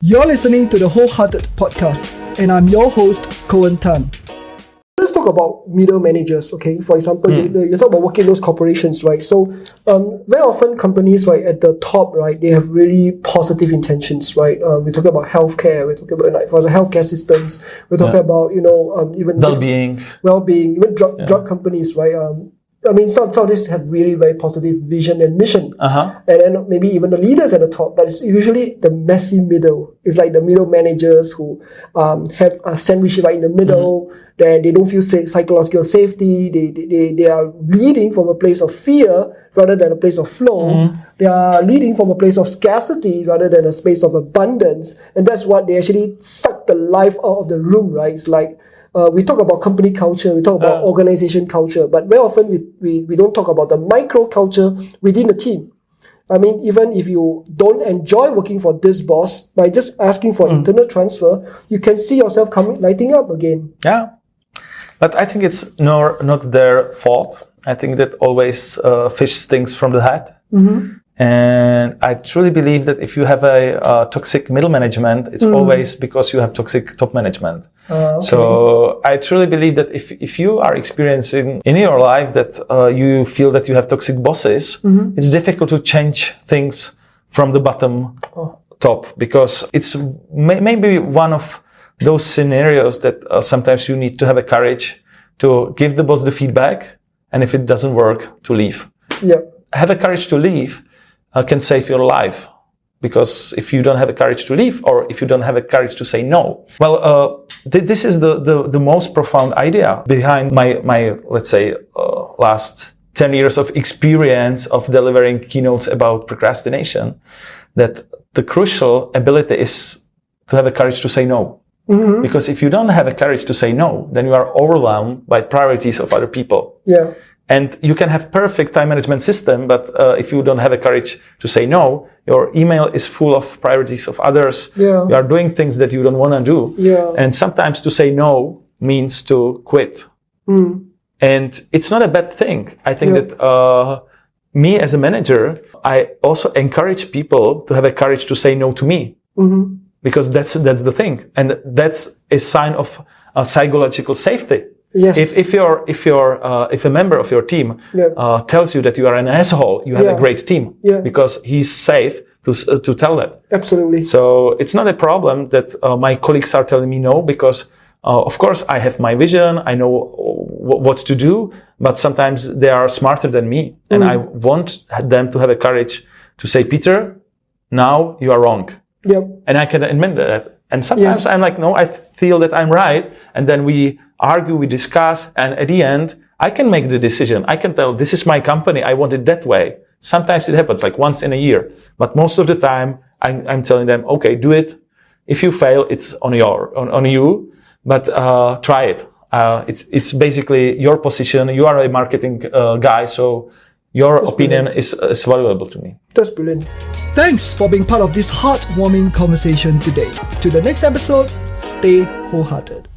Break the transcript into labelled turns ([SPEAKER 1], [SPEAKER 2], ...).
[SPEAKER 1] You're listening to the WholeHearted podcast, and I'm your host, Coen Tan. Let's talk about middle managers, okay? For example, you talk about working in those corporations, right? So, very often companies, right, at the top, right, they have really positive intentions, right? We're talking about healthcare, we're talking about, like, for the healthcare systems, we're talking about, even
[SPEAKER 2] well-being,
[SPEAKER 1] even drug companies, right? I mean, some of these have really very positive vision and mission. And then maybe even the leaders at the top, but it's usually the messy middle. It's like the middle managers who have a sandwich right in the middle, then they don't feel psychological safety. They are leading from a place of fear rather than a place of flow. They are leading from a place of scarcity rather than a space of abundance. And that's what they actually suck the life out of the room, right? It's like, we talk about company culture, we talk about organization culture, but very often we don't talk about the micro culture within the team. I mean, even if you don't enjoy working for this boss, by just asking for internal transfer, you can see yourself lighting up again.
[SPEAKER 2] Yeah, but I think it's not their fault. I think that always fish stinks from the head. And I truly believe that if you have a toxic middle management, it's always because you have toxic top management.
[SPEAKER 1] Okay.
[SPEAKER 2] So I truly believe that if you are experiencing in your life that you feel that you have toxic bosses, it's difficult to change things from the bottom top, because it's maybe one of those scenarios that sometimes you need to have a courage to give the boss the feedback, and if it doesn't work, to leave. Have a courage to leave can save your life. Because if you don't have the courage to leave, or if you don't have the courage to say no, well, this is the most profound idea behind my let's say, last 10 years of experience of delivering keynotes about procrastination, that the crucial ability is to have the courage to say no. Because if you don't have the courage to say no, then you are overwhelmed by priorities of other people. And you can have perfect time management system, but if you don't have the courage to say no, your email is full of priorities of others. You are doing things that you don't want to do. And sometimes to say no means to quit. And it's not a bad thing. I think that me as a manager, I also encourage people to have a courage to say no to me. Because that's the thing. And that's a sign of psychological safety. If a member of your team tells you that you are an asshole, you have a great team because he's safe to tell that.
[SPEAKER 1] Absolutely.
[SPEAKER 2] So it's not a problem that my colleagues are telling me no, because of course I have my vision, I know what to do, but sometimes they are smarter than me, and I want them to have a courage to say, Peter, now you are wrong. And I can admit that. And sometimes I'm like, no, I feel that I'm right, and then we argue, we discuss, and at the end, I can make the decision. I can tell, this is my company, I want it that way. Sometimes it happens, like once in a year. But most of the time, I'm telling them, okay, do it. If you fail, it's on you, but try it. It's basically your position. You are a marketing guy, so your opinion is valuable to me.
[SPEAKER 1] That's brilliant. Thanks for being part of this heartwarming conversation today. To the next episode, stay wholehearted.